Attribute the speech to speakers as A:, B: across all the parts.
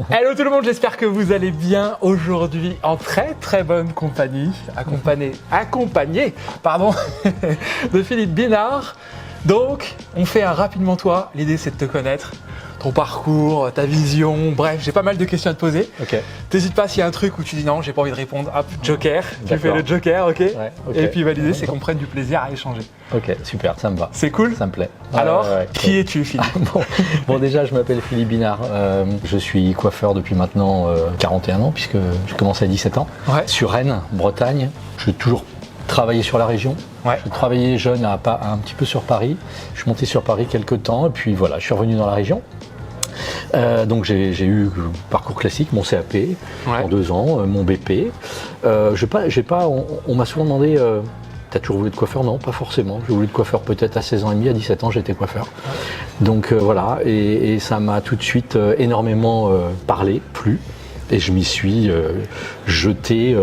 A: Hello tout le monde, j'espère que vous allez bien aujourd'hui en très très bonne compagnie, accompagné de Philippe Binard. Donc, on fait un rapidement toi, l'idée c'est de te connaître, ton parcours, ta vision, bref, j'ai pas mal de questions à te poser.
B: Ok.
A: T'hésites pas s'il y a un truc où tu dis non, j'ai pas envie de répondre, hop, joker, tu fais le joker, ok,
B: Ouais, ok.
A: Et puis l'idée c'est qu'on prenne du plaisir à échanger.
B: Ok, super, ça me va.
A: C'est cool?
B: Ça me plaît.
A: Alors,
B: Ouais,
A: qui es-tu Philippe?
B: Bon, déjà, je m'appelle Philippe Binard. Je suis coiffeur depuis maintenant 41 ans, puisque je commence à 17 ans.
A: Ouais.
B: Sur Rennes, Bretagne. J'ai toujours travaillé sur la région.
A: Ouais.
B: J'ai travaillé jeune un petit peu sur Paris. Je suis monté sur Paris quelques temps, et puis voilà, je suis revenu dans la région. Donc j'ai eu un parcours classique, mon CAP en 2 ans, mon BP. On m'a souvent demandé t'as toujours voulu être coiffeur? Non, pas forcément. J'ai voulu être coiffeur peut-être à 16 ans et demi, à 17 ans j'étais coiffeur. Donc voilà, et ça m'a tout de suite énormément plu, et je m'y suis jeté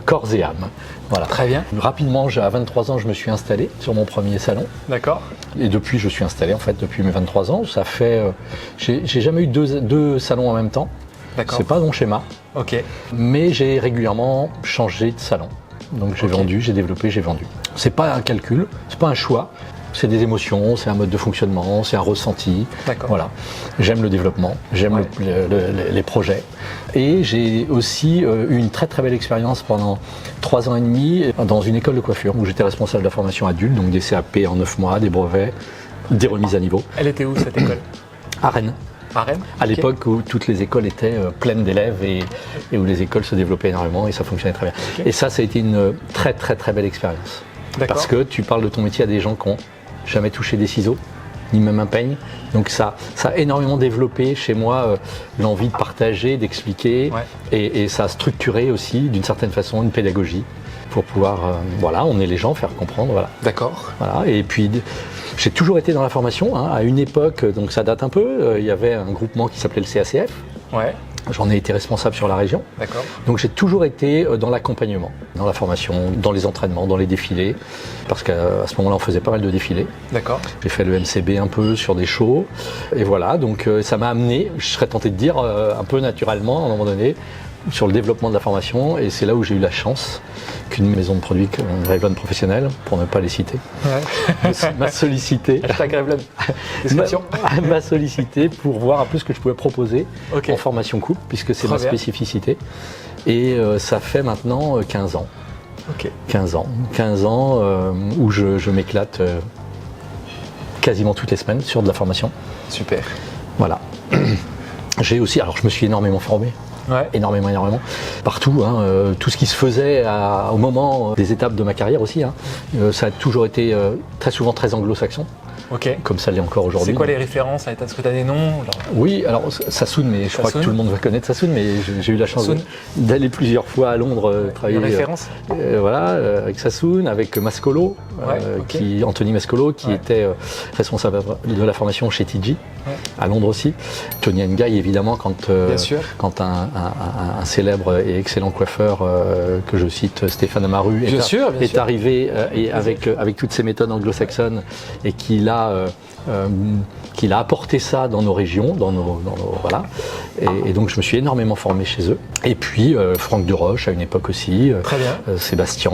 B: corps et âme. Voilà.
A: Très bien.
B: Rapidement, à 23 ans, je me suis installé sur mon premier salon.
A: D'accord.
B: Et depuis, je suis installé en fait depuis mes 23 ans. Ça fait, j'ai jamais eu deux salons en même temps.
A: D'accord.
B: C'est pas mon schéma.
A: Ok.
B: Mais j'ai régulièrement changé de salon. Donc j'ai vendu, j'ai développé, j'ai vendu. C'est pas un calcul, c'est pas un choix. C'est des émotions, c'est un mode de fonctionnement, c'est un ressenti.
A: D'accord.
B: Voilà. J'aime le développement, j'aime les projets. Et j'ai aussi eu une très très belle expérience pendant 3 ans et demi dans une école de coiffure où j'étais responsable de la formation adulte, donc des CAP en 9 mois, des brevets, des remises à niveau.
A: Elle était où cette école?
B: À Rennes.
A: À Rennes?
B: À l'époque où toutes les écoles étaient pleines d'élèves et où les écoles se développaient énormément et ça fonctionnait très bien.
A: Okay.
B: Et ça a été une très très très belle expérience. Parce que tu parles de ton métier à des gens qui n'ont jamais touché des ciseaux, ni même un peigne. Donc ça a énormément développé chez moi l'envie de partager, d'expliquer, et ça a structuré aussi d'une certaine façon une pédagogie pour pouvoir, emmener les gens, faire comprendre. Voilà.
A: D'accord.
B: Voilà. Et puis j'ai toujours été dans la formation. À une époque, donc ça date un peu, il y avait un groupement qui s'appelait le CACF.
A: Ouais.
B: J'en ai été responsable sur la région.
A: D'accord.
B: Donc j'ai toujours été dans l'accompagnement, dans la formation, dans les entraînements, dans les défilés, parce qu'à ce moment-là on faisait pas mal de défilés.
A: D'accord.
B: J'ai fait le MCB un peu sur des shows, et voilà, donc ça m'a amené, je serais tenté de dire, un peu naturellement à un moment donné, sur le développement de la formation, et c'est là où j'ai eu la chance qu'une maison de produits, Revlon Professionnel, pour ne pas les citer, m'a sollicité.
A: Hashtag Revlon. Description.
B: m'a sollicité pour voir un peu ce que je pouvais proposer en formation coupe, puisque c'est ma spécificité. Et ça fait maintenant 15 ans.
A: Ok.
B: 15 ans où je m'éclate quasiment toutes les semaines sur de la formation.
A: Super.
B: Voilà. J'ai aussi, alors je me suis énormément formé.
A: Ouais.
B: Énormément. Partout, tout ce qui se faisait au moment des étapes de ma carrière aussi. Ça a toujours été très souvent très anglo-saxon.
A: Ok.
B: Comme ça l'est encore aujourd'hui.
A: C'est quoi les références? Est-ce que tu as des noms?
B: Oui, alors Sassoon, mais je crois que tout le monde va connaître Sassoon, mais j'ai eu la chance d'aller plusieurs fois à Londres travailler.
A: Une référence
B: avec Sassoon, avec Mascolo, Anthony Mascolo, qui était responsable de la formation chez TG, à Londres aussi. Tony Ngaï, évidemment, quand un célèbre et excellent coiffeur, que je cite, Stéphane Amaru, est arrivé et avec toutes ses méthodes anglo-saxonnes et qu'il a apporté ça dans nos régions, voilà. Et donc je me suis énormément formé chez eux. Et puis Franck Deroche à une époque aussi,
A: très bien.
B: Sébastien,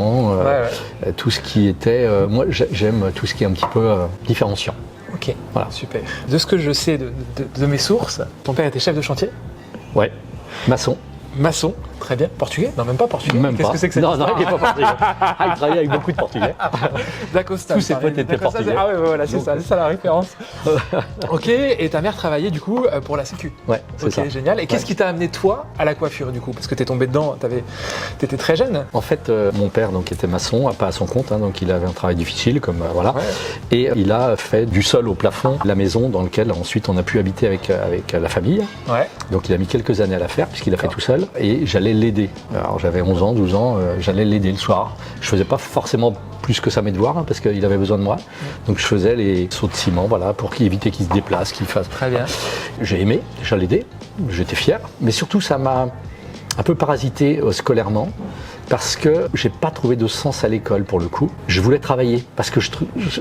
B: tout ce qui était, moi j'aime tout ce qui est un petit peu différenciant.
A: Ok,
B: voilà.
A: Super. De ce que je sais de mes sources, ton père était chef de chantier?
B: Ouais, maçon.
A: Maçon, très bien. Portugais? Non, même pas portugais.
B: Même
A: Qu'est-ce
B: pas.
A: que c'est que ça?
B: Non, il n'est pas portugais. Il travaillait avec beaucoup de portugais.
A: D'Acosta.
B: Tous ses potes étaient portugais.
A: Ah ouais, voilà, c'est ça la référence. Ok, et ta mère travaillait du coup pour la Sécu?
B: Ouais, c'est ça.
A: Ok, génial. Et qu'est-ce qui t'a amené toi à la coiffure du coup? Parce que t'es tombé dedans, t'étais très jeune.
B: En fait, mon père donc était maçon, pas à son compte, donc il avait un travail difficile, comme voilà. Ouais. Et il a fait du sol au plafond la maison dans laquelle ensuite on a pu habiter avec la famille. Ouais. Donc il a mis quelques années à la faire puisqu'il a fait tout seul. Et j'allais l'aider. Alors j'avais 11 ans, 12 ans, j'allais l'aider le soir. Je faisais pas forcément plus que ça mes devoirs parce qu'il avait besoin de moi. Donc je faisais les sauts de ciment, voilà, pour éviter qu'il se déplace, qu'il fasse.
A: Très bien.
B: J'ai aimé, j'allais l'aider, j'étais fier, mais surtout ça m'a un peu parasité scolairement. parce que j'ai pas trouvé de sens à l'école pour le coup. Je voulais travailler parce que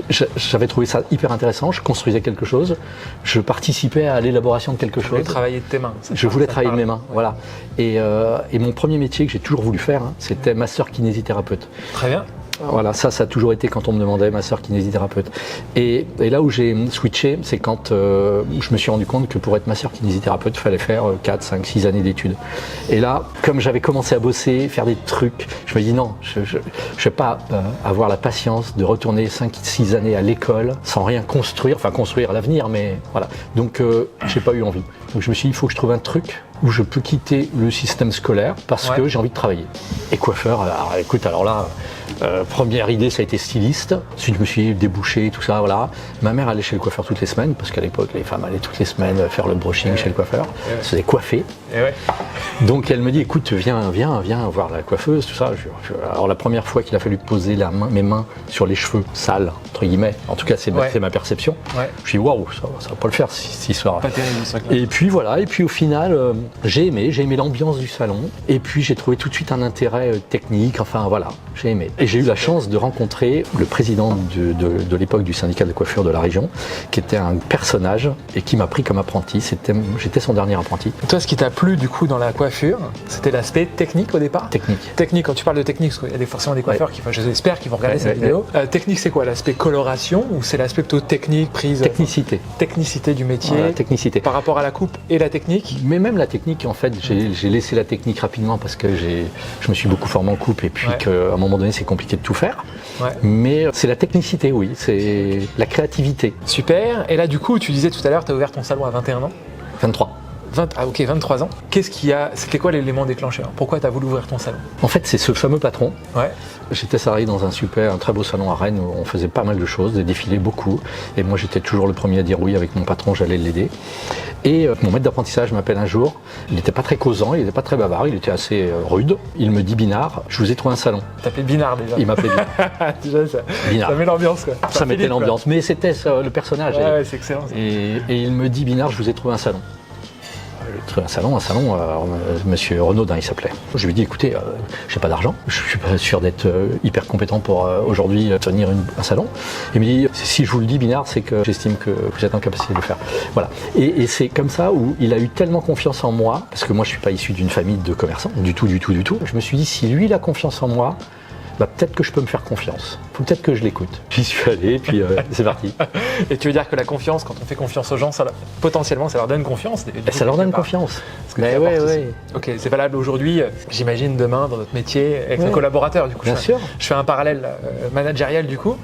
B: j'avais trouvé ça hyper intéressant. Je construisais quelque chose, je participais à l'élaboration de quelque chose.
A: Je voulais travailler de tes mains.
B: Je voulais travailler de mes mains, voilà. Et mon premier métier que j'ai toujours voulu faire, c'était masseur kinésithérapeute.
A: Très bien.
B: Voilà, ça a toujours été quand on me demandait masseur kinésithérapeute. Et là où j'ai switché, c'est quand je me suis rendu compte que pour être masseur kinésithérapeute, il fallait faire 4, 5, 6 années d'études. Et là, comme j'avais commencé à bosser, faire des trucs, je me dis non, je ne vais pas avoir la patience de retourner 5, 6 années à l'école sans rien construire, enfin construire l'avenir, mais voilà. Donc j'ai pas eu envie. Donc je me suis dit, il faut que je trouve un truc où je peux quitter le système scolaire parce que j'ai envie de travailler. Et coiffeur, alors, écoute, alors là, première idée, ça a été styliste. Ensuite, je me suis débouché, tout ça, voilà. Ma mère allait chez le coiffeur toutes les semaines, parce qu'à l'époque, les femmes allaient toutes les semaines faire le brushing chez le coiffeur. Se faisaient coiffer. Donc elle me dit, écoute, viens voir la coiffeuse, tout ça. Alors la première fois qu'il a fallu poser mes mains sur les cheveux sales, entre guillemets, en tout cas c'est ma perception, je me suis dit, waouh, ça va pas le faire cette histoire.
A: Pas terrible, ça.
B: Et puis voilà, et puis au final, j'ai aimé l'ambiance du salon, et puis j'ai trouvé tout de suite un intérêt technique, enfin voilà, j'ai aimé. Et j'ai eu la chance de rencontrer le président de l'époque du syndicat de coiffure de la région, qui était un personnage et qui m'a pris comme apprenti. J'étais son dernier apprenti.
A: Et toi, ce qui t'a plu du coup dans la coiffure, c'était l'aspect technique au départ ? Technique, quand tu parles de technique, parce qu'il y a forcément des coiffeurs qui, j'espère, qui vont regarder cette vidéo. Technique, c'est quoi ? L'aspect coloration ou c'est l'aspect plutôt technique, prise ? Technicité du métier.
B: Voilà, technicité.
A: Par rapport à la coupe et la technique ?
B: Mais même la technique, en fait, j'ai laissé la technique rapidement parce que je me suis beaucoup formé en coupe et puis qu'à un moment donné, c'est compliqué de tout faire. Mais c'est la technicité, oui, c'est la créativité.
A: Super. Et là, du coup, tu disais tout à l'heure, tu as ouvert ton salon à 21 ans ?
B: 23.
A: 23 ans. C'était quoi l'élément déclencheur ? Pourquoi tu as voulu ouvrir ton salon ?
B: En fait, c'est ce fameux patron. J'étais salarié dans un très beau salon à Rennes où on faisait pas mal de choses, des défilés beaucoup. Et moi, j'étais toujours le premier à dire oui avec mon patron, j'allais l'aider. Et mon maître d'apprentissage m'appelle un jour. Il n'était pas très causant, il n'était pas très bavard, il était assez rude. Il me dit, Binard, je vous ai trouvé un salon.
A: T'appelais Binard déjà ?
B: Il m'appait Binard.
A: Déjà, ça met l'ambiance, quoi.
B: Ça mettait l'ambiance, mais c'était le personnage.
A: C'est excellent.
B: Et il me dit, Binard, je vous ai trouvé un salon. Un salon, monsieur Renaudin il s'appelait. Je lui ai dit, écoutez, j'ai pas d'argent, je suis pas sûr d'être hyper compétent pour aujourd'hui tenir un salon. Il me dit, si je vous le dis, Binard, c'est que j'estime que vous êtes en capacité de le faire. Voilà. Et c'est comme ça où il a eu tellement confiance en moi, parce que moi je suis pas issu d'une famille de commerçants, du tout. Je me suis dit, si lui il a confiance en moi, peut-être que je peux me faire confiance. Faut peut-être que je l'écoute. J'y suis allé, et puis c'est parti.
A: Et tu veux dire que la confiance, quand on fait confiance aux gens, potentiellement, ça leur donne confiance.
B: Ça leur donne confiance.
A: Mais ouais. Ok, c'est valable aujourd'hui. J'imagine demain dans notre métier avec nos collaborateurs. Du coup,
B: bien sûr.
A: Je fais un parallèle managérial du coup.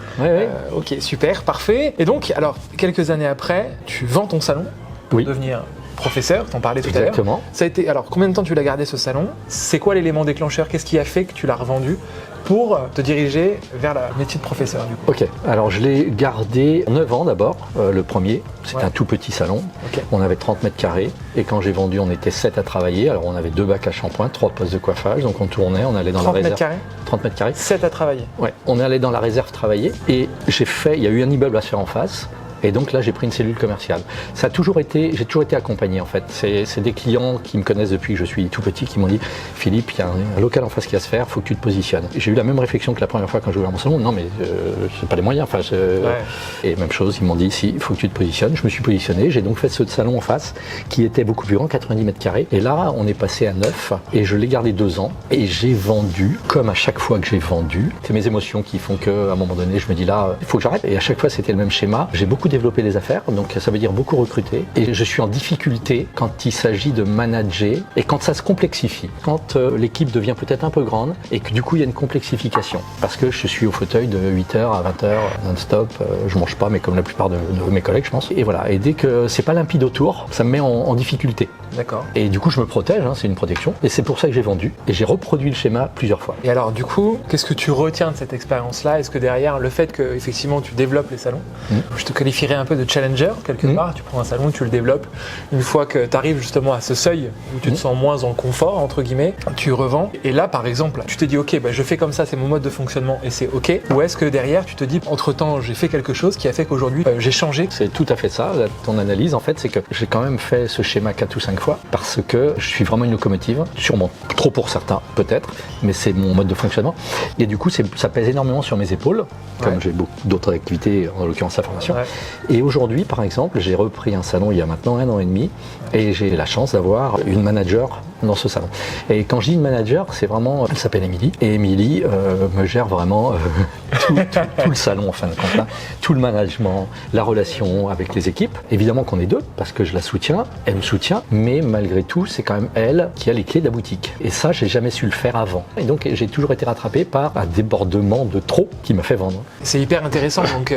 A: Ok, super, parfait. Et donc, alors quelques années après, tu vends ton salon pour devenir professeur, t'en parlais tout à l'heure.
B: Exactement.
A: Ça a été. Alors, combien de temps tu l'as gardé ce salon ? C'est quoi l'élément déclencheur ? Qu'est-ce qui a fait que tu l'as revendu pour te diriger vers le métier de professeur du coup ?
B: Ok, alors je l'ai gardé 9 ans d'abord, le premier. C'était un tout petit salon. On avait 30 mètres carrés et quand j'ai vendu, on était 7 à travailler. Alors on avait 2 bacs à shampoing, 3 postes de coiffage. Donc on tournait, on allait dans la réserve. 30 mètres carrés.
A: 7 à travailler.
B: Ouais, on allait dans la réserve travailler et il y a eu un immeuble à se faire en face. Et donc là, j'ai pris une cellule commerciale. J'ai toujours été accompagné en fait. C'est des clients qui me connaissent depuis que je suis tout petit qui m'ont dit, Philippe, il y a un local en face qui va se faire, faut que tu te positionnes. J'ai eu la même réflexion que la première fois quand j'ai ouvert mon salon. Non mais c'est pas les moyens. Et même chose, ils m'ont dit, si, il faut que tu te positionnes. Je me suis positionné. J'ai donc fait ce salon en face qui était beaucoup plus grand, 90 mètres carrés. Et là, on est passé à 9 et je l'ai gardé 2 ans. Et j'ai vendu, comme à chaque fois que j'ai vendu. C'est mes émotions qui font qu'à un moment donné, je me dis là, il faut que j'arrête. Et à chaque fois, c'était le même schéma. J'ai beaucoup développer les affaires, donc ça veut dire beaucoup recruter. Et je suis en difficulté quand il s'agit de manager et quand ça se complexifie. Quand l'équipe devient peut-être un peu grande et que du coup il y a une complexification. Parce que je suis au fauteuil de 8h à 20h non-stop, je mange pas, mais comme la plupart de mes collègues, je pense. Et voilà. Et dès que c'est pas limpide autour, ça me met en difficulté.
A: D'accord.
B: Et du coup, je me protège, c'est une protection. Et c'est pour ça que j'ai vendu. Et j'ai reproduit le schéma plusieurs fois.
A: Et alors, du coup, qu'est-ce que tu retiens de cette expérience-là ? Est-ce que derrière, le fait que effectivement tu développes les salons, je te qualifie tirer un peu de challenger quelque part. Tu prends un salon, tu le développes. Une fois que tu arrives justement à ce seuil où tu te sens moins en confort, entre guillemets, tu revends. Et là, par exemple, tu te dis, ok, bah, je fais comme ça, c'est mon mode de fonctionnement et c'est ok. Ou est-ce que derrière, tu te dis, entre-temps, j'ai fait quelque chose qui a fait qu'aujourd'hui, j'ai changé?
B: C'est tout à fait ça. Ton analyse, en fait, c'est que j'ai quand même fait ce schéma 4 ou 5 fois parce que je suis vraiment une locomotive, sûrement trop pour certains, peut-être, mais c'est mon mode de fonctionnement. Et du coup, ça pèse énormément sur mes épaules, comme j'ai beaucoup d'autres activités, en l'occurrence la formation. Et aujourd'hui, par exemple, j'ai repris un salon il y a maintenant 1 an et demi et j'ai la chance d'avoir une manager dans ce salon. Et quand je dis une manager, c'est vraiment, elle s'appelle Émilie, et Émilie me gère vraiment tout le salon en fin de compte, hein. Tout le management, la relation avec les équipes. Évidemment qu'on est deux, parce que je la soutiens, elle me soutient, mais malgré tout, c'est quand même elle qui a les clés de la boutique. Et ça, j'ai jamais su le faire avant. Et donc, j'ai toujours été rattrapé par un débordement de trop qui m'a fait vendre.
A: C'est hyper intéressant. Donc,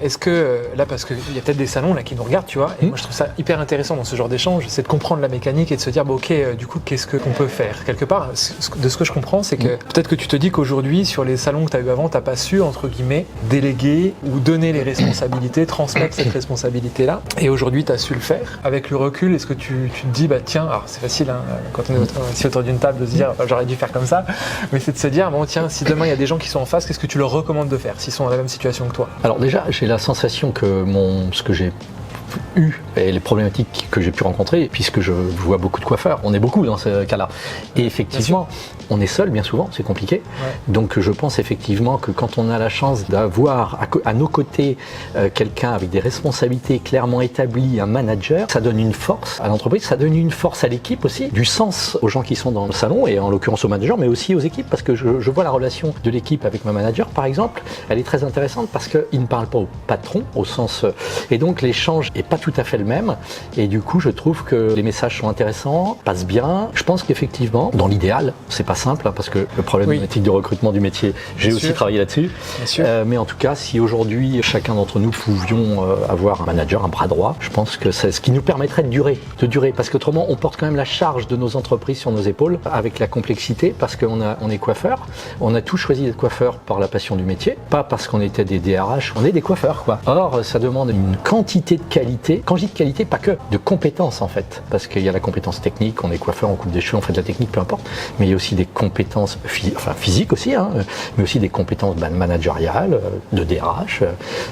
A: est-ce que, là, parce qu'il y a peut-être des salons là qui nous regardent, tu vois, et moi je trouve ça hyper intéressant dans ce genre d'échange, c'est de comprendre la mécanique et de se dire, bon, ok, du coup, qu'est-ce qu'on peut faire? Quelque part, de ce que je comprends, c'est que peut-être que tu te dis qu'aujourd'hui, sur les salons que tu as eu avant, tu n'as pas su, entre guillemets, déléguer ou donner les responsabilités, transmettre cette responsabilité-là. Et aujourd'hui, tu as su le faire. Avec le recul, est-ce que tu te dis, bah tiens, alors c'est facile, hein, quand on est ici autour d'une table, de se dire, bah, j'aurais dû faire comme ça, mais c'est de se dire, bon tiens, si demain il y a des gens qui sont en face, qu'est-ce que tu leur recommandes de faire s'ils sont dans la même situation que toi?
B: Alors déjà, j'ai la sensation que ce que j'ai eu et les problématiques que j'ai pu rencontrer, puisque je vois beaucoup de coiffeurs, on est beaucoup dans ce cas-là. Et effectivement, on est seul bien souvent, c'est compliqué. Donc je pense effectivement que quand on a la chance d'avoir à nos côtés quelqu'un avec des responsabilités clairement établies, un manager, ça donne une force à l'entreprise, ça donne une force à l'équipe aussi, du sens aux gens qui sont dans le salon et en l'occurrence aux managers, mais aussi aux équipes, parce que je vois la relation de l'équipe avec ma manager par exemple, elle est très intéressante parce qu'il ne parle pas au patron au sens et donc l'échange n'est pas tout à fait le même et du coup je trouve que les messages sont intéressants, passent bien. Je pense qu'effectivement, dans l'idéal, c'est pas simple hein, parce que le problème éthique de recrutement du métier, j'ai aussi travaillé là-dessus. Mais en tout cas, si aujourd'hui chacun d'entre nous pouvions avoir un manager, un bras droit, je pense que c'est ce qui nous permettrait de durer, parce qu'autrement on porte quand même la charge de nos entreprises sur nos épaules avec la complexité, parce on est coiffeur, on a tous choisi d'être coiffeur par la passion du métier, pas parce qu'on était des DRH, on est des coiffeurs quoi. Or ça demande une quantité de qualité, quand je dis de qualité, pas que de compétences en fait, parce qu'il y a la compétence technique, on est coiffeur, on coupe des cheveux, on fait de la technique, peu importe, mais il y a aussi des compétences physiques aussi, hein, mais aussi des compétences managériales, de DRH,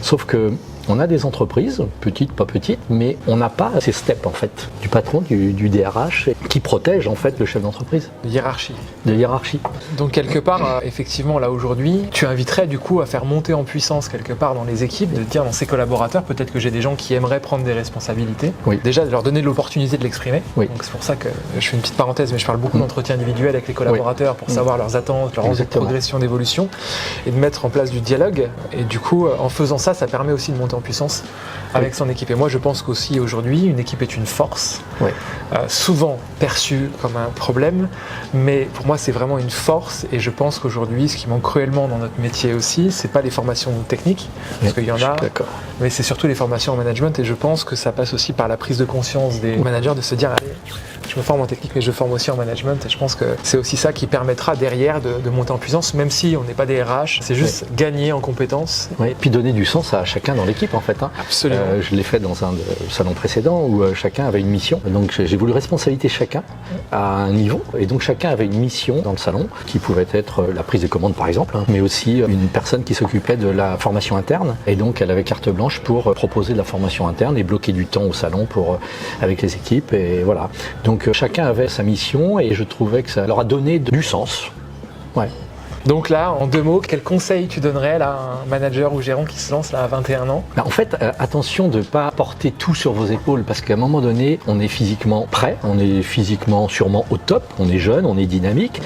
B: sauf que on a des entreprises, petites, pas petites, mais on n'a pas ces steps en fait, du patron, du DRH, qui protège en fait le chef d'entreprise.
A: De hiérarchie.
B: De hiérarchie.
A: Donc quelque part, effectivement, là aujourd'hui, tu inviterais du coup à faire monter en puissance quelque part dans les équipes, de dire dans ses collaborateurs, peut-être que j'ai des gens qui aimeraient prendre des responsabilités.
B: Oui.
A: Déjà de leur donner l'opportunité de l'exprimer.
B: Oui.
A: Donc c'est pour ça que je fais une petite parenthèse, mais je parle beaucoup d'entretien individuel avec les collaborateurs pour savoir leurs attentes, leurs envies de progression, d'évolution, et de mettre en place du dialogue. Et du coup, en faisant ça, ça permet aussi de monter en puissance avec son équipe. Et moi, je pense qu'aussi aujourd'hui, une équipe est une force, souvent perçue comme un problème, mais pour moi, c'est vraiment une force. Et je pense qu'aujourd'hui, ce qui manque cruellement dans notre métier aussi, c'est pas les formations techniques, parce qu'il y en a, mais c'est surtout les formations en management. Et je pense que ça passe aussi par la prise de conscience des managers de se dire, allez, je me forme en technique, mais je forme aussi en management. Et je pense que c'est aussi ça qui permettra derrière de monter en puissance, même si on n'est pas des RH, c'est juste gagner en compétences.
B: Et puis donner du sens à chacun dans l'équipe en fait. Hein.
A: Absolument.
B: Je l'ai fait dans un salon précédent où chacun avait une mission. Donc j'ai voulu responsabiliser chacun à un niveau. Et donc chacun avait une mission dans le salon qui pouvait être la prise des commandes par exemple, hein, mais aussi une personne qui s'occupait de la formation interne. Et donc elle avait carte blanche pour proposer de la formation interne et bloquer du temps au salon avec les équipes. Et voilà. Donc chacun avait sa mission et je trouvais que ça leur a donné du sens. Ouais.
A: Donc là, en 2 mots, quel conseil tu donnerais là, à un manager ou gérant qui se lance là, à 21 ans?
B: En fait, attention de ne pas porter tout sur vos épaules parce qu'à un moment donné, on est physiquement prêt, on est physiquement sûrement au top, on est jeune, on est dynamique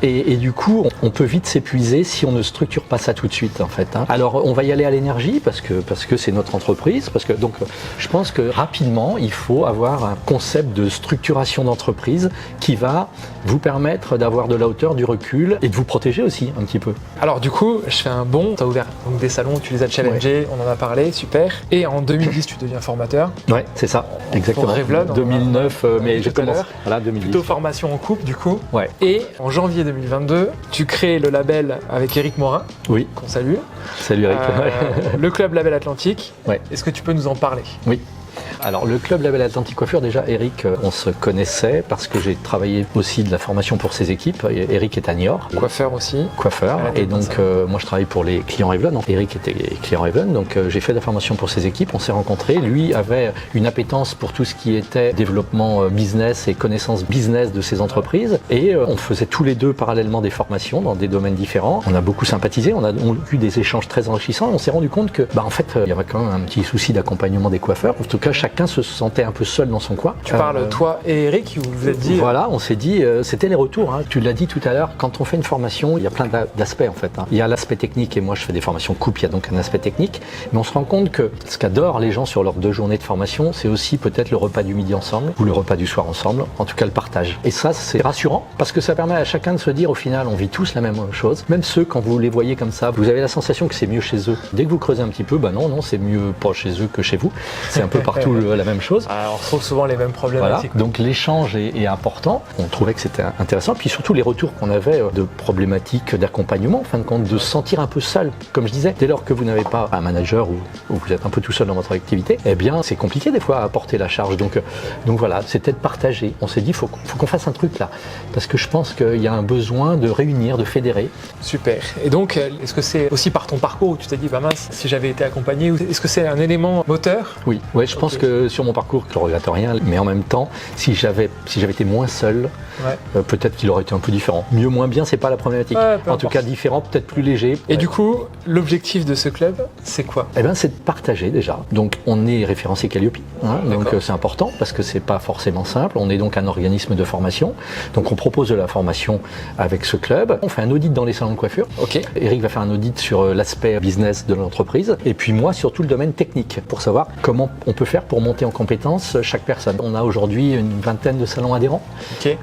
B: et du coup, on peut vite s'épuiser si on ne structure pas ça tout de suite en fait. Hein. Alors, on va y aller à l'énergie parce que c'est notre entreprise, donc je pense que rapidement, il faut avoir un concept de structuration d'entreprise qui va vous permettre d'avoir de la hauteur, du recul et de vous protéger aussi aussi un petit peu.
A: Alors du coup, je fais un bond, tu as ouvert donc, des salons, tu les as challengés, on en a parlé, super. Et en 2010, tu deviens formateur.
B: Ouais, c'est ça, exactement.
A: Pour Revlon,
B: 2009, mais j'ai commencé. Voilà, 2010.
A: Plutôt formation en couple du coup.
B: Ouais.
A: Et en janvier 2022, tu crées le label avec Eric Morin,
B: oui.
A: qu'on salue.
B: Salut Eric.
A: Le club Label Atlantique.
B: Ouais.
A: Est-ce que tu peux nous en parler?
B: Oui. Alors le club Label Atlantique Coiffure, déjà Eric, on se connaissait parce que j'ai travaillé aussi de la formation pour ses équipes. Eric est à Niort.
A: Coiffeur aussi.
B: Coiffeur. Et donc moi je travaille pour les clients Revlon. Eric était client Revlon, donc j'ai fait de la formation pour ses équipes. On s'est rencontrés. Lui avait une appétence pour tout ce qui était développement business et connaissance business de ses entreprises. Et on faisait tous les deux parallèlement des formations dans des domaines différents. On a beaucoup sympathisé. On a eu des échanges très enrichissants. On s'est rendu compte que, en fait, il y avait quand même un petit souci d'accompagnement des coiffeurs. En tout cas, chacun se sentait un peu seul dans son coin.
A: Tu parles toi et Eric, vous vous êtes dit...
B: Voilà, on s'est dit, c'était les retours. Tu l'as dit tout à l'heure, quand on fait une formation, il y a plein d'aspects en fait. Il y a l'aspect technique, et moi je fais des formations couple, il y a donc un aspect technique. Mais on se rend compte que ce qu'adorent les gens sur leurs 2 journées de formation, c'est aussi peut-être le repas du midi ensemble, ou le repas du soir ensemble, en tout cas le partage. Et ça, c'est rassurant, parce que ça permet à chacun de se dire, au final, on vit tous la même chose. Même ceux, quand vous les voyez comme ça, vous avez la sensation que c'est mieux chez eux. Dès que vous creusez un petit peu, non, c'est mieux pas chez eux que chez vous. C'est un peu partout la même chose.
A: Alors, on retrouve souvent les mêmes problématiques.
B: Voilà. Donc l'échange est important. On trouvait que c'était intéressant. Puis surtout les retours qu'on avait de problématiques d'accompagnement, en fin de compte, de se sentir un peu seul. Comme je disais, dès lors que vous n'avez pas un manager ou vous êtes un peu tout seul dans votre activité, eh bien c'est compliqué des fois à porter la charge. Donc voilà, c'était de partager. On s'est dit, faut qu'on fasse un truc là. Parce que je pense qu'il y a un besoin de réunir, de fédérer.
A: Super. Et donc, est-ce que c'est aussi par ton parcours où tu t'es dit, mince, si j'avais été accompagné, ou est-ce que c'est un élément moteur?
B: Oui, je pense que sur mon parcours, je ne regrette rien, mais en même temps, si j'avais été moins seul, peut-être qu'il aurait été un peu différent. Mieux, moins bien, c'est pas la problématique. En tout cas, différent, peut-être plus léger.
A: Et du coup, l'objectif de ce club, c'est quoi?
B: Eh bien, c'est de partager déjà. Donc, on est référencé Calliope, donc c'est important parce que c'est pas forcément simple. On est donc un organisme de formation. Donc, on propose de la formation avec ce club. On fait un audit dans les salons de coiffure. Eric va faire un audit sur l'aspect business de l'entreprise. Et puis moi, sur tout le domaine technique, pour savoir comment on peut faire pour monter en compétence chaque personne. On a aujourd'hui une 20aine de salons adhérents.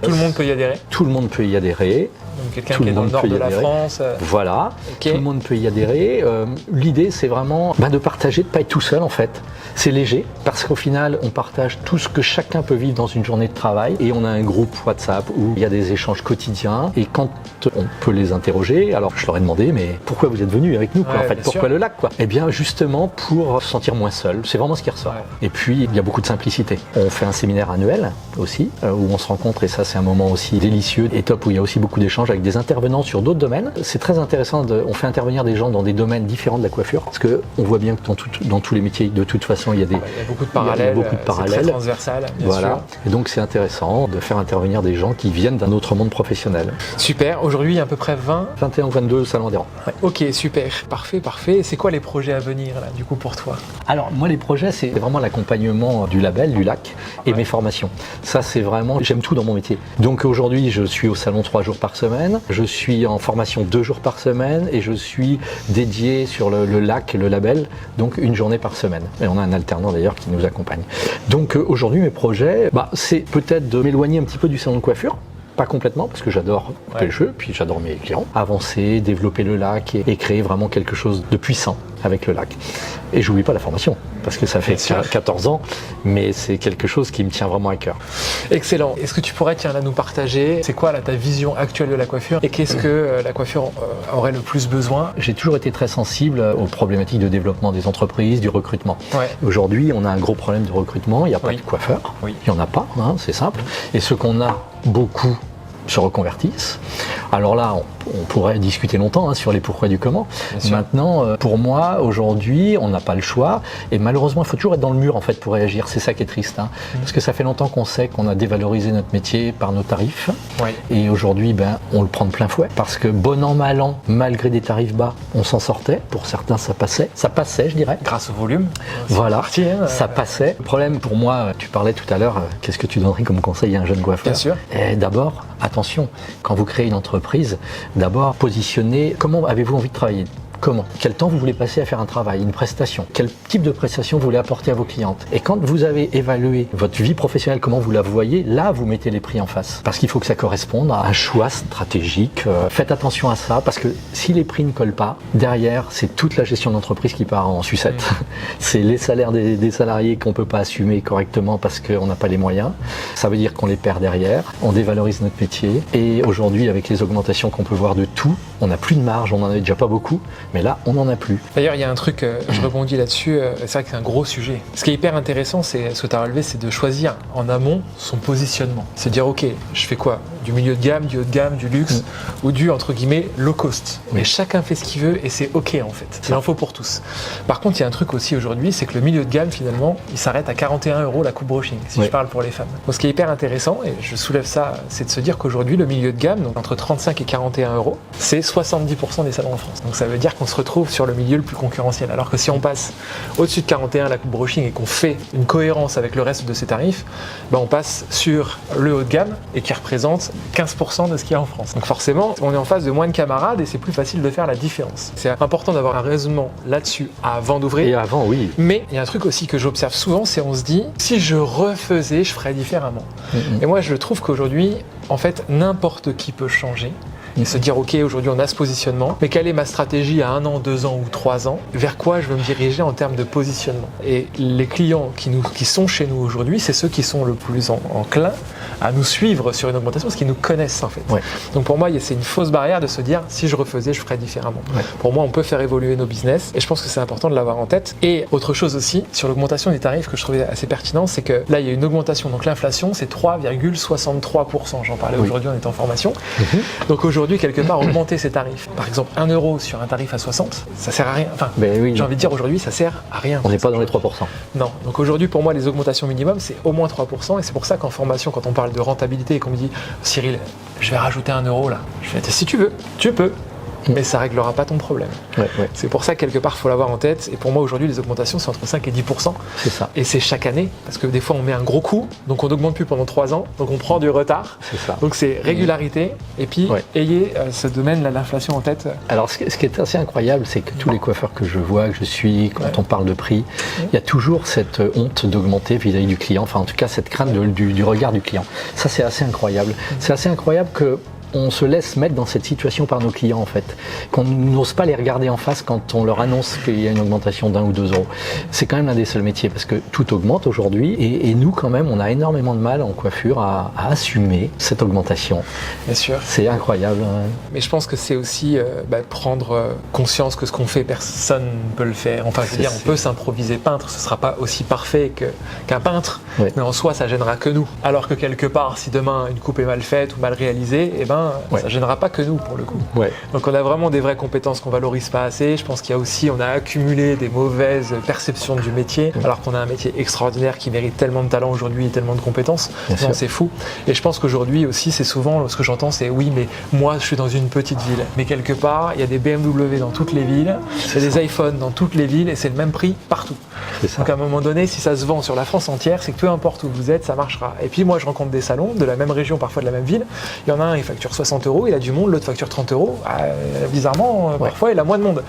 A: Tout le monde peut y adhérer? Tout
B: le monde peut y adhérer.
A: Donc quelqu'un qui est dans le nord de la France.
B: Voilà, tout le monde peut y adhérer. L'idée, c'est vraiment de partager, de ne pas être tout seul en fait. C'est léger, parce qu'au final, on partage tout ce que chacun peut vivre dans une journée de travail. Et on a un groupe WhatsApp où il y a des échanges quotidiens. Et quand on peut les interroger, alors je leur ai demandé, mais pourquoi vous êtes venus avec nous en fait, pourquoi le lac Eh bien justement pour se sentir moins seul. C'est vraiment ce qui ressort. Et puis, il y a beaucoup de simplicité. On fait un séminaire annuel aussi, où on se rencontre, et ça c'est un moment aussi délicieux et top, où il y a aussi beaucoup d'échanges avec des intervenants sur d'autres domaines. C'est très intéressant, on fait intervenir des gens dans des domaines différents de la coiffure, parce qu'on voit bien que dans tous les métiers, de toute façon, il y a
A: beaucoup de parallèles.
B: C'est
A: très transversal, bien sûr.
B: Et donc c'est intéressant de faire intervenir des gens qui viennent d'un autre monde professionnel.
A: Super, aujourd'hui il y a à peu près
B: 21 ou 22 salons adhérents.
A: Ok, super, parfait. C'est quoi les projets à venir là, du coup, pour toi?
B: Alors moi, les projets, c'est vraiment l'accompagnement du label, du lac, et mes formations. Ça, c'est vraiment, j'aime tout dans mon métier. Donc aujourd'hui, je suis au salon 3 jours par semaine, je suis en formation 2 jours par semaine, et je suis dédié sur le lac et le label, donc 1 journée par semaine. Et on a un alternant d'ailleurs qui nous accompagne. Donc aujourd'hui, mes projets, c'est peut-être de m'éloigner un petit peu du salon de coiffure. Pas complètement, parce que j'adore couper le cheveu, puis j'adore mes clients. Avancer, développer le lac et créer vraiment quelque chose de puissant avec le lac. Et j'oublie pas la formation, parce que ça fait 14 ans, mais c'est quelque chose qui me tient vraiment à cœur.
A: Excellent. Est-ce que tu pourrais nous partager, c'est quoi ta vision actuelle de la coiffure, et qu'est-ce que la coiffure aurait le plus besoin?
B: J'ai toujours été très sensible aux problématiques de développement des entreprises, du recrutement. Aujourd'hui, on a un gros problème de recrutement, il n'y a pas de coiffeurs, il n'y en a pas, c'est simple. Et ce qu'on a beaucoup se reconvertissent. Alors là, on pourrait discuter longtemps sur les pourquoi du comment. Maintenant, pour moi, aujourd'hui, on n'a pas le choix. Et malheureusement, il faut toujours être dans le mur en fait pour réagir. C'est ça qui est triste. Parce que ça fait longtemps qu'on sait qu'on a dévalorisé notre métier par nos tarifs. Et aujourd'hui, on le prend de plein fouet. Parce que bon an, mal an, malgré des tarifs bas, on s'en sortait. Pour certains, ça passait. Ça passait, je dirais.
A: Grâce au volume.
B: Voilà, ça passait. Le problème pour moi, tu parlais tout à l'heure, qu'est-ce que tu donnerais comme conseil à un jeune coiffeur?
A: Bien sûr.
B: D'abord, attention, quand vous créez une entreprise, d'abord positionnez comment avez-vous envie de travailler. comment, quel temps vous voulez passer à faire un travail, une prestation, quel type de prestation vous voulez apporter à vos clientes. Et quand vous avez évalué votre vie professionnelle, comment vous la voyez, là vous mettez les prix en face. Parce qu'il faut que ça corresponde à un choix stratégique. Faites attention à ça, parce que si les prix ne collent pas, derrière c'est toute la gestion d'entreprise qui part en sucette. C'est les salaires des salariés qu'on ne peut pas assumer correctement parce qu'on n'a pas les moyens. Ça veut dire qu'on les perd derrière, on dévalorise notre métier. Et aujourd'hui, avec les augmentations qu'on peut voir de tout, on n'a plus de marge, on en avait déjà pas beaucoup, mais là on n'en a plus.
A: D'ailleurs, il y a un truc, je rebondis là-dessus, c'est vrai que c'est un gros sujet. Ce qui est hyper intéressant, c'est ce que tu as relevé, c'est de choisir en amont son positionnement. C'est dire, ok, je fais quoi? Du milieu de gamme, du haut de gamme, du luxe ou du, entre guillemets, low cost. Et chacun fait ce qu'il veut et c'est ok en fait. Il en faut pour tous. Par contre, il y a un truc aussi aujourd'hui, c'est que le milieu de gamme, finalement, il s'arrête à 41 € la coupe brushing, si je parle pour les femmes. Donc, ce qui est hyper intéressant, et je soulève ça, c'est de se dire qu'aujourd'hui, le milieu de gamme, donc entre 35 et 41 €, c'est 70% des salons en France. Donc ça veut dire qu'on se retrouve sur le milieu le plus concurrentiel. Alors que si on passe au-dessus de 41 la coupe brushing et qu'on fait une cohérence avec le reste de ces tarifs, on passe sur le haut de gamme et qui représente 15% de ce qu'il y a en France. Donc forcément, on est en face de moins de camarades et c'est plus facile de faire la différence. C'est important d'avoir un raisonnement là-dessus avant d'ouvrir.
B: Et avant, oui.
A: Mais il y a un truc aussi que j'observe souvent, c'est on se dit, si je refaisais, je ferais différemment. Et moi, je trouve qu'aujourd'hui, en fait, n'importe qui peut changer. Et se dire, ok, aujourd'hui on a ce positionnement, mais quelle est ma stratégie à 1 an, 2 ans ou 3 ans? Vers quoi je veux me diriger en termes de positionnement? Et les clients qui sont chez nous aujourd'hui, c'est ceux qui sont le plus enclins à nous suivre sur une augmentation, parce qu'ils nous connaissent en fait. Donc pour moi, c'est une fausse barrière de se dire, si je refaisais, je ferais différemment. Pour moi, on peut faire évoluer nos business, et je pense que c'est important de l'avoir en tête. Et autre chose aussi, sur l'augmentation des tarifs que je trouvais assez pertinent, c'est que là, il y a une augmentation. Donc l'inflation, c'est 3,63%. J'en parlais aujourd'hui, on est en formation. Donc aujourd'hui, quelque part, augmenter ces tarifs. Par exemple, 1 € sur un tarif à 60, ça sert à rien. Enfin, j'ai envie de dire aujourd'hui, ça sert à rien.
B: On n'est pas dans les 3%.
A: Non. Donc aujourd'hui, pour moi, les augmentations minimum, c'est au moins 3%. Et c'est pour ça qu'en formation, quand on parle de rentabilité et qu'on me dit, Cyril, je vais rajouter 1 € là. Je vais dire, si tu veux, tu peux. Mais ça ne réglera pas ton problème. C'est pour ça que quelque part, il faut l'avoir en tête. Et pour moi, aujourd'hui, les augmentations, c'est entre 5 et 10%. C'est ça. Et c'est chaque année. Parce que des fois, on met un gros coup. Donc, on n'augmente plus pendant 3 ans. Donc, on prend du retard. C'est ça. Donc, c'est régularité. Et puis, ayez ce domaine, là, l'inflation en tête. Alors, ce qui est assez incroyable, c'est que tous les coiffeurs que je vois, que je suis, quand on parle de prix, il y a toujours cette honte d'augmenter vis-à-vis du client. Enfin, en tout cas, cette crainte du regard du client. Ça, c'est assez incroyable. C'est assez incroyable que on se laisse mettre dans cette situation par nos clients en fait, qu'on n'ose pas les regarder en face quand on leur annonce qu'il y a une augmentation d'1 ou 2 €. C'est quand même l'un des seuls métiers parce que tout augmente aujourd'hui et nous quand même on a énormément de mal en coiffure à assumer cette augmentation. Bien sûr. C'est incroyable. Mais je pense que c'est aussi prendre conscience que ce qu'on fait, personne ne peut le faire. Enfin je veux dire, on peut s'improviser peintre, ce ne sera pas aussi parfait qu'un peintre, mais en soi ça gênera que nous. Alors que quelque part, si demain une coupe est mal faite ou mal réalisée, ça ne gênera pas que nous pour le coup. Donc on a vraiment des vraies compétences qu'on valorise pas assez. Je pense qu'il y a aussi, on a accumulé des mauvaises perceptions du métier, alors qu'on a un métier extraordinaire qui mérite tellement de talent aujourd'hui et tellement de compétences. Non, c'est fou. Et je pense qu'aujourd'hui aussi, c'est souvent ce que j'entends, c'est oui, mais moi je suis dans une petite ville. Mais quelque part, il y a des BMW dans toutes les villes, il y a des iPhones dans toutes les villes et c'est le même prix partout. Donc à un moment donné, si ça se vend sur la France entière, c'est que peu importe où vous êtes, ça marchera. Et puis moi je rencontre des salons de la même région, parfois de la même ville. Il y en a un, il facture 60 €, il a du monde, l'autre facture 30 €. Bizarrement, parfois il a moins de monde.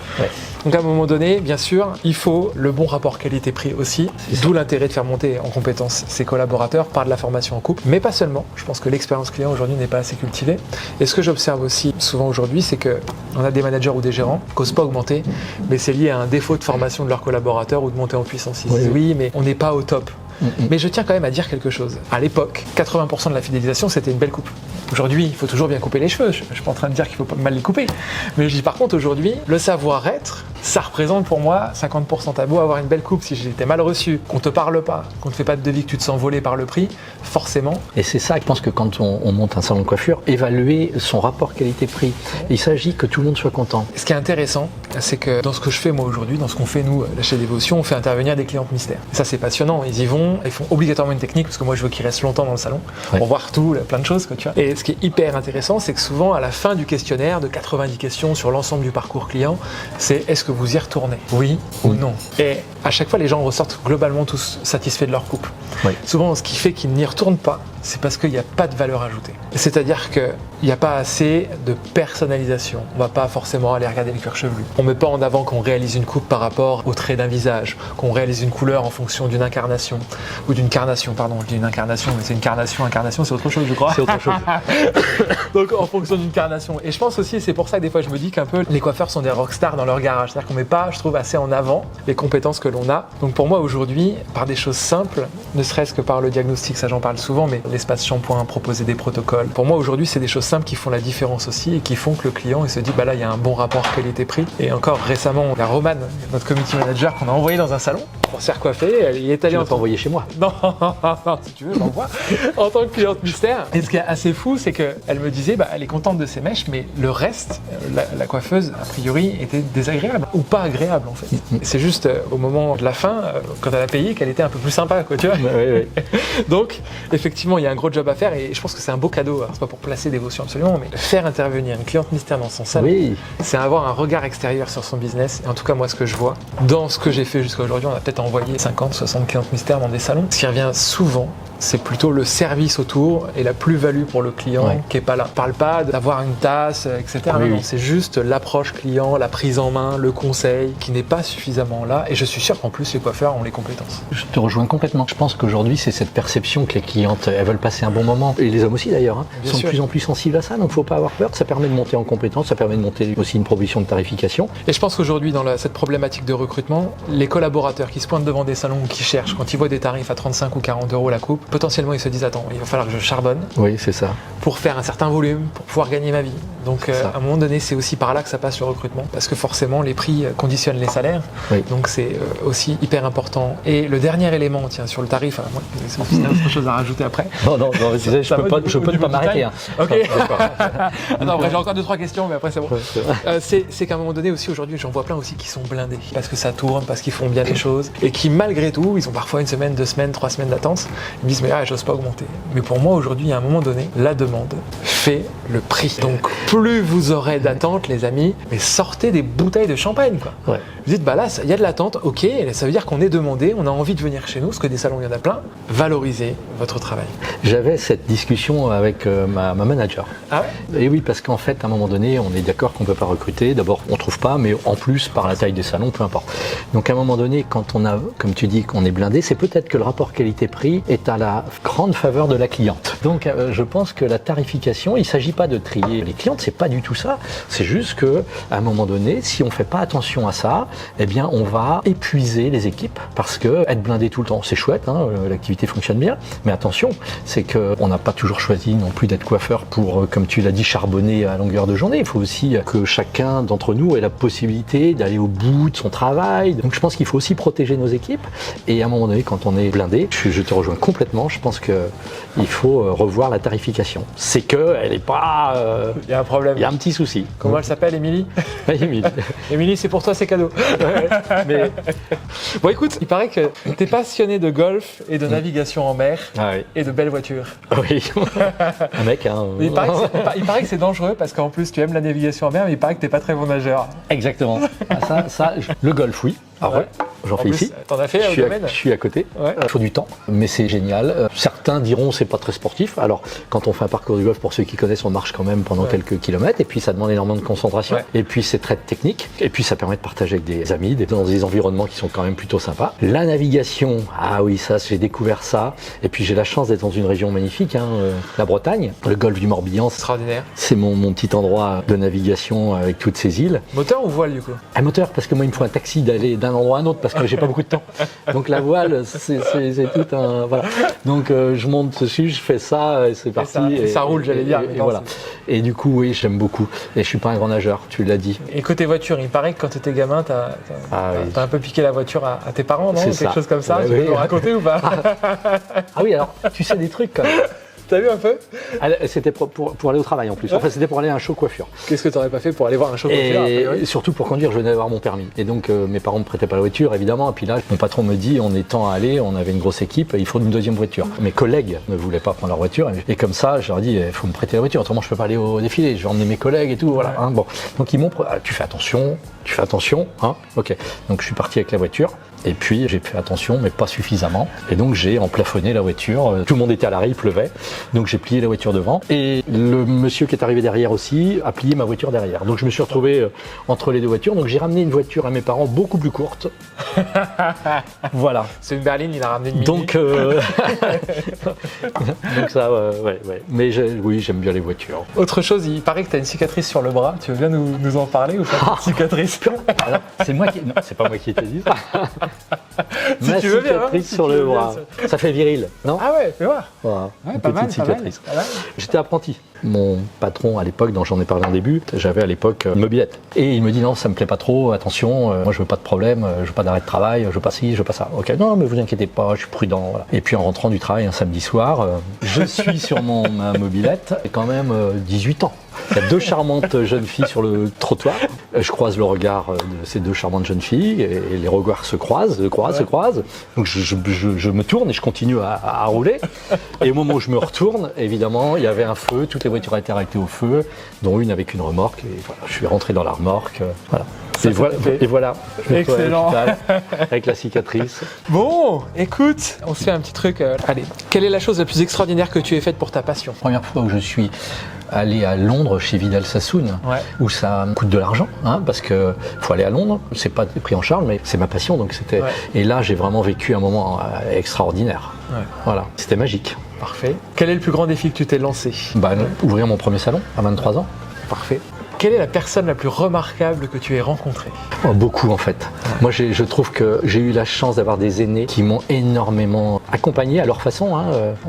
A: Donc à un moment donné, bien sûr, il faut le bon rapport qualité-prix aussi, d'où l'intérêt de faire monter en compétence ses collaborateurs par de la formation en couple, mais pas seulement. Je pense que l'expérience client aujourd'hui n'est pas assez cultivée. Et ce que j'observe aussi souvent aujourd'hui, c'est qu'on a des managers ou des gérants qui n'osent pas augmenter, mais c'est lié à un défaut de formation de leurs collaborateurs ou de monter en puissance. Ils disent oui, mais on n'est pas au top. Mais je tiens quand même à dire quelque chose. À l'époque, 80% de la fidélisation, c'était une belle coupe. Aujourd'hui, il faut toujours bien couper les cheveux. Je ne suis pas en train de dire qu'il faut pas mal les couper. Mais je dis par contre, aujourd'hui, le savoir-être, ça représente pour moi 50%. T'as beau avoir une belle coupe, si j'étais mal reçu, qu'on te parle pas, qu'on te fait pas de devis, que tu te sens voler par le prix, forcément. Et c'est ça, je pense que quand on monte un salon de coiffure, évaluer son rapport qualité-prix, il s'agit que tout le monde soit content. Ce qui est intéressant, c'est que dans ce que je fais moi aujourd'hui, dans ce qu'on fait nous, chez Dévotion, on fait intervenir des clientes mystères. Et ça, c'est passionnant. Ils y vont, ils font obligatoirement une technique, parce que moi, je veux qu'ils restent longtemps dans le salon, pour voir tout, plein de choses, tu vois. Et ce qui est hyper intéressant, c'est que souvent, à la fin du questionnaire, de 90 questions sur l'ensemble du parcours client, c'est est-ce que vous y retournez? Oui ou non? Et à chaque fois, les gens ressortent globalement tous satisfaits de leur couple. Souvent, ce qui fait qu'ils n'y retournent pas, c'est parce qu'il n'y a pas de valeur ajoutée. C'est-à-dire qu'il n'y a pas assez de personnalisation. On ne va pas forcément aller regarder le cuir chevelu. On ne met pas en avant qu'on réalise une coupe par rapport au trait d'un visage, qu'on réalise une couleur en fonction d'une incarnation, ou d'une carnation, pardon, je dis une incarnation, mais c'est une carnation, incarnation c'est autre chose je crois.
B: C'est autre chose.
A: Donc en fonction d'une carnation. Et je pense aussi, c'est pour ça que des fois je me dis qu'un peu les coiffeurs sont des rockstars dans leur garage. C'est-à-dire qu'on ne met pas, je trouve, assez en avant les compétences que l'on a. Donc pour moi aujourd'hui, par des choses simples, ne serait-ce que par le diagnostic, ça j'en parle souvent, mais l'espace shampoing, proposer des protocoles. Pour moi aujourd'hui, c'est des choses simples qui font la différence aussi et qui font que le client il se dit bah là il y a un bon rapport qualité-prix. Et encore récemment, la Romane, notre community manager qu'on a envoyé dans un salon pour se faire coiffer, il est allé
B: Tu l'as pas envoyé chez moi.
A: Non, si tu veux, m'envoie en tant que cliente mystère. Et ce qui est assez fou, c'est qu'elle me disait bah elle est contente de ses mèches, mais le reste, la coiffeuse a priori était désagréable ou pas agréable en fait. C'est juste au moment de la fin, quand elle a payé, qu'elle était un peu plus sympa, quoi, tu vois.
B: Oui.
A: Donc, effectivement, il y a un gros job à faire et je pense que c'est un beau cadeau. Alors, c'est pas pour placer Dévotion absolument, mais faire intervenir une cliente mystère dans son salon, c'est avoir un regard extérieur sur son business. Et en tout cas, moi, ce que je vois, dans ce que j'ai fait jusqu'à aujourd'hui, on a peut-être envoyé 50, 60 clientes mystères dans des salons. Ce qui revient souvent, c'est plutôt le service autour et la plus-value pour le client qui est pas là. On parle pas d'avoir une tasse, etc. Non, c'est juste l'approche client, la prise en main, le conseil qui n'est pas suffisamment là. Et je suis sûr qu'en plus, les coiffeurs ont les compétences.
B: Je te rejoins complètement. Je pense qu'aujourd'hui, c'est cette perception que les clientes, elles veulent passer un bon moment. Et les hommes aussi d'ailleurs, sont de plus en plus sensibles à ça. Donc, il ne faut pas avoir peur. Ça permet de monter en compétence, ça permet de monter aussi une proposition de tarification.
A: Et je pense qu'aujourd'hui, dans cette problématique de recrutement, les collaborateurs qui se pointent devant des salons ou qui cherchent, quand ils voient des tarifs à 35 ou 40 euros la coupe, potentiellement ils se disent attends, il va falloir que je charbonne.
B: Oui, c'est ça.
A: Pour faire un certain volume, pour pouvoir gagner ma vie. Donc à un moment donné, c'est aussi par là que ça passe le recrutement, parce que forcément les prix conditionnent les salaires. Donc c'est aussi hyper important. Et le dernier élément, tiens, sur le tarif, alors moi, c'est autre chose à rajouter après.
B: Non, je peux pas m'arrêter. Hein.
A: Ok. Non, après j'ai encore 2-3 questions, mais après c'est bon. C'est qu'à un moment donné aussi, aujourd'hui, j'en vois plein aussi qui sont blindés, parce que ça tourne, parce qu'ils font bien les choses, et qui malgré tout, ils ont parfois une semaine, 2 semaines, 3 semaines d'attente, ils me disent mais j'ose pas augmenter. Mais pour moi aujourd'hui, à un moment donné, la demande fait le prix. Donc plus vous aurez d'attente, les amis, mais sortez des bouteilles de champagne, quoi. Vous dites bah là, il y a de l'attente, ok, ça veut dire qu'on est demandé, on a envie de venir chez nous, parce que des salons il y en a plein. Valorisez votre travail.
B: J'avais cette discussion avec ma manager.
A: Ah ouais?
B: Et oui, parce qu'en fait, à un moment donné, on est d'accord qu'on ne peut pas recruter. D'abord, on ne trouve pas, mais en plus, par la taille des salons, peu importe. Donc, à un moment donné, quand on a, comme tu dis, qu'on est blindé, c'est peut-être que le rapport qualité-prix est à la grande faveur de la cliente. Donc, je pense que la tarification, il ne s'agit pas de trier les clientes, c'est pas du tout ça. C'est juste que, à un moment donné, si on ne fait pas attention à ça, eh bien, on va épuiser les équipes parce que être blindé tout le temps, c'est chouette, hein, l'activité fonctionne bien, mais attention, c'est qu'on n'a pas toujours choisi non plus d'être coiffeur pour, comme tu l'as dit, charbonner à longueur de journée. Il faut aussi que chacun d'entre nous ait la possibilité d'aller au bout de son travail. Donc je pense qu'il faut aussi protéger nos équipes. Et à un moment donné, quand on est blindé, je te rejoins complètement, je pense qu'il faut revoir la tarification. C'est qu'elle n'est pas...
A: il y a un problème.
B: Il y a un petit souci.
A: Comment elle s'appelle, Émilie?
B: Émilie.
A: Émilie, c'est pour toi, c'est cadeau. Mais... Bon écoute, il paraît que tu es passionné de golf et de navigation en mer et de belles voitures.
B: Oui, un mec, hein.
A: Mais il paraît que c'est dangereux parce qu'en plus tu aimes la navigation en mer, mais il paraît que t'es pas très bon nageur.
B: Exactement. Le golf, oui. J'en fais ici.
A: T'en as fait au domaine?
B: Je suis à côté. Il faut du temps, mais c'est génial. Certains diront c'est pas très sportif. Alors, quand on fait un parcours du golf, pour ceux qui connaissent, on marche quand même pendant quelques kilomètres. Et puis, ça demande énormément de concentration. Et puis, c'est très technique. Et puis, ça permet de partager avec des amis, dans des environnements qui sont quand même plutôt sympas. La navigation, ah oui, ça, j'ai découvert ça. Et puis, j'ai la chance d'être dans une région magnifique, hein, la Bretagne. Le golfe du Morbihan,
A: extraordinaire.
B: C'est mon petit endroit de navigation avec toutes ces îles.
A: Moteur ou voile, du coup?
B: Un moteur, parce que moi, il me faut un taxi d'aller d'un endroit à un autre, parce que j'ai pas beaucoup de temps. Donc la voile, c'est tout un... Voilà. Donc je monte dessus, je fais ça, et c'est parti.
A: Et ça roule, j'allais dire.
B: Et voilà. Et du coup, oui, j'aime beaucoup. Et je suis pas un grand nageur, tu l'as dit.
A: Et côté voiture, il paraît que quand tu étais gamin, t'as un peu piqué la voiture à tes parents, non? Quelque chose comme ça, tu peux nous raconter ou pas?
B: Ah oui, alors, tu sais des trucs quand même.
A: T'as vu un peu?
B: C'était pour aller au travail en plus. Enfin, c'était pour aller à un show coiffure.
A: Qu'est-ce que t'aurais pas fait pour aller voir un show coiffure?
B: Et surtout pour conduire, je venais d'avoir mon permis. Et donc, mes parents me prêtaient pas la voiture, évidemment. Et puis là, mon patron me dit, on est temps à aller, on avait une grosse équipe, il faut une deuxième voiture. Mes collègues ne voulaient pas prendre leur voiture. Et comme ça, je leur dis, il faut me prêter la voiture, autrement je peux pas aller au défilé. Je vais emmener mes collègues et tout, voilà. Hein, bon. Donc, ils m'ont tu fais attention, hein. Ok. Donc, je suis parti avec la voiture. Et puis j'ai fait attention, mais pas suffisamment. Et donc j'ai emplafonné la voiture. Tout le monde était à l'arrêt, il pleuvait. Donc j'ai plié la voiture devant. Et le monsieur qui est arrivé derrière aussi a plié ma voiture derrière. Donc je me suis retrouvé entre les deux voitures. Donc j'ai ramené une voiture à mes parents beaucoup plus courte. Voilà.
A: C'est une berline, il a ramené une mini.
B: Donc ça, ouais. Mais oui, j'aime bien les voitures.
A: Autre chose, il paraît que tu as une cicatrice sur le bras. Tu veux bien nous en parler ou pas? Cicatrice.
B: Alors, c'est moi qui... Non, c'est pas moi qui t'ai dit ça.
A: Si
B: Ma
A: tu veux bien,
B: cicatrice
A: si
B: sur
A: tu
B: le
A: veux bien,
B: bras. Ça fait viril, non?
A: Ah ouais, fais voir.
B: Voilà,
A: Ouais,
B: une
A: pas
B: petite
A: mal,
B: cicatrice.
A: pas mal.
B: J'étais apprenti. Mon patron à l'époque, dont j'en ai parlé en début, j'avais à l'époque une mobilette. Et il me dit non, ça me plaît pas trop, attention, moi je veux pas de problème, je veux pas d'arrêt de travail, je veux pas ci, je veux pas ça. Ok, non, mais vous inquiétez pas, je suis prudent. Voilà. Et puis en rentrant du travail un samedi soir, je suis sur ma mobilette, j'ai quand même 18 ans. Il y a deux charmantes jeunes filles sur le trottoir. Je croise le regard de ces deux charmantes jeunes filles et les regards se croisent. Donc je me tourne et je continue à rouler. Et au moment où je me retourne, évidemment, il y avait un feu. Toutes les voitures étaient arrêtées au feu, dont une avec une remorque. Et voilà, je suis rentré dans la remorque. Voilà. Et voilà. Je me retrouve à
A: Excellent.
B: l'hôpital avec la cicatrice.
A: Bon, écoute, on se fait un petit truc. Allez, quelle est la chose la plus extraordinaire que tu aies faite pour ta passion?
B: Première fois où je suis allé à Londres chez Vidal Sassoon, où ça me coûte de l'argent, parce que faut aller à Londres, c'est pas pris en charge, mais c'est ma passion, donc c'était. Ouais. Et là, j'ai vraiment vécu un moment extraordinaire. Ouais. Voilà, c'était magique.
A: Parfait. Quel est le plus grand défi que tu t'es lancé?
B: Ouvrir mon premier salon à 23 ans.
A: Parfait. Quelle est la personne la plus remarquable que tu aies rencontrée?
B: Beaucoup en fait. Ouais. Moi je trouve que j'ai eu la chance d'avoir des aînés qui m'ont énormément accompagné à leur façon,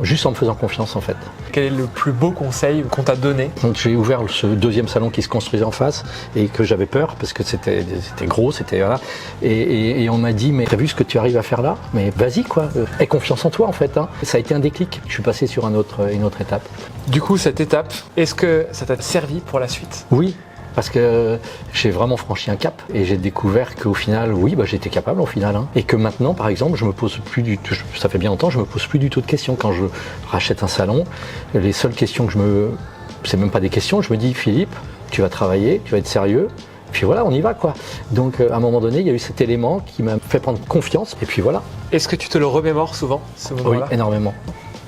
B: juste en me faisant confiance en fait.
A: Quel est le plus beau conseil qu'on t'a donné?
B: Donc j'ai ouvert ce deuxième salon qui se construisait en face et que j'avais peur parce que c'était gros, voilà. Et on m'a dit mais t'as vu ce que tu arrives à faire là? Mais vas-y quoi, aie confiance en toi en fait. Ça a été un déclic. Je suis passé sur une autre étape.
A: Du coup cette étape, est-ce que ça t'a servi pour la suite?
B: Oui. Parce que j'ai vraiment franchi un cap et j'ai découvert qu'au final, oui, j'étais capable au final. Et que maintenant, par exemple, je me pose plus du tout, ça fait bien longtemps, je me pose plus du tout de questions. Quand je rachète un salon, les seules questions c'est même pas des questions, je me dis, Philippe, tu vas travailler, tu vas être sérieux. Puis voilà, on y va quoi. Donc à un moment donné, il y a eu cet élément qui m'a fait prendre confiance et puis voilà.
A: Est-ce que tu te le remémores souvent, ce moment-là?
B: Oui, énormément.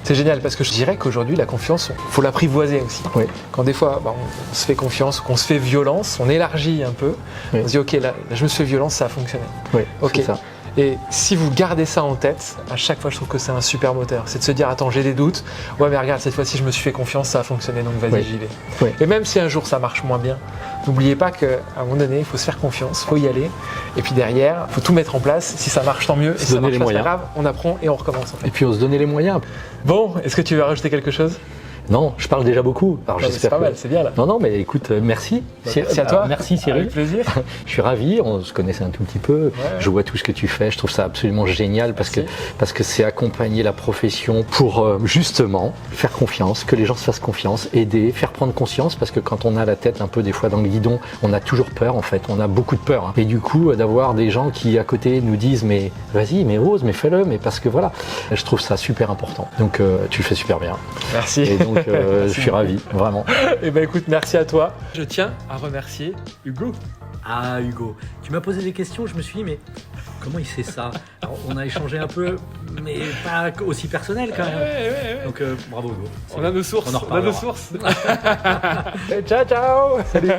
A: C'est génial parce que je dirais qu'aujourd'hui la confiance, faut l'apprivoiser aussi.
B: Oui.
A: Quand des fois on se fait confiance, qu'on se fait violence, on élargit un peu, oui. On se dit ok là je me suis fait violence, ça a fonctionné.
B: Oui,
A: ok.
B: C'est ça.
A: Et si vous gardez ça en tête, à chaque fois je trouve que c'est un super moteur. C'est de se dire attends j'ai des doutes, ouais mais regarde cette fois-ci je me suis fait confiance, ça a fonctionné donc vas-y j'y vais.
B: Oui.
A: Et même si un jour ça marche moins bien, n'oubliez pas qu'à un moment donné il faut se faire confiance, il faut y aller. Et puis derrière, il faut tout mettre en place. Si ça marche tant mieux, et si ça marche pas, c'est pas grave, on apprend et on recommence en fait.
B: Et puis on se donner les moyens.
A: Bon, est-ce que tu veux rajouter quelque chose?
B: Non, je parle déjà beaucoup. Alors
A: c'est pas mal, c'est bien là.
B: Non, mais écoute, merci.
A: Merci à toi.
B: Merci Cyril.
A: Avec plaisir.
B: Je suis ravi, on se connaissait un tout petit peu. Ouais. Je vois tout ce que tu fais, je trouve ça absolument génial parce que c'est accompagner la profession pour justement faire confiance, que les gens se fassent confiance, aider, faire prendre conscience parce que quand on a la tête un peu des fois dans le guidon, on a toujours peur en fait, on a beaucoup de peur. Et du coup, d'avoir des gens qui à côté nous disent mais vas-y, mais ose, mais fais-le, mais parce que voilà, je trouve ça super important. Donc tu le fais super bien.
A: Merci.
B: Et donc je suis ravi, vraiment.
A: Eh ben écoute, merci à toi. Je tiens à remercier Hugo.
B: Ah Hugo, tu m'as posé des questions, je me suis dit mais comment il sait ça? Alors, on a échangé un peu, mais pas aussi personnel quand même.
A: Ouais.
B: Donc bravo Hugo.
A: On a nos sources.
B: On en reparlera.
A: Ciao. Salut.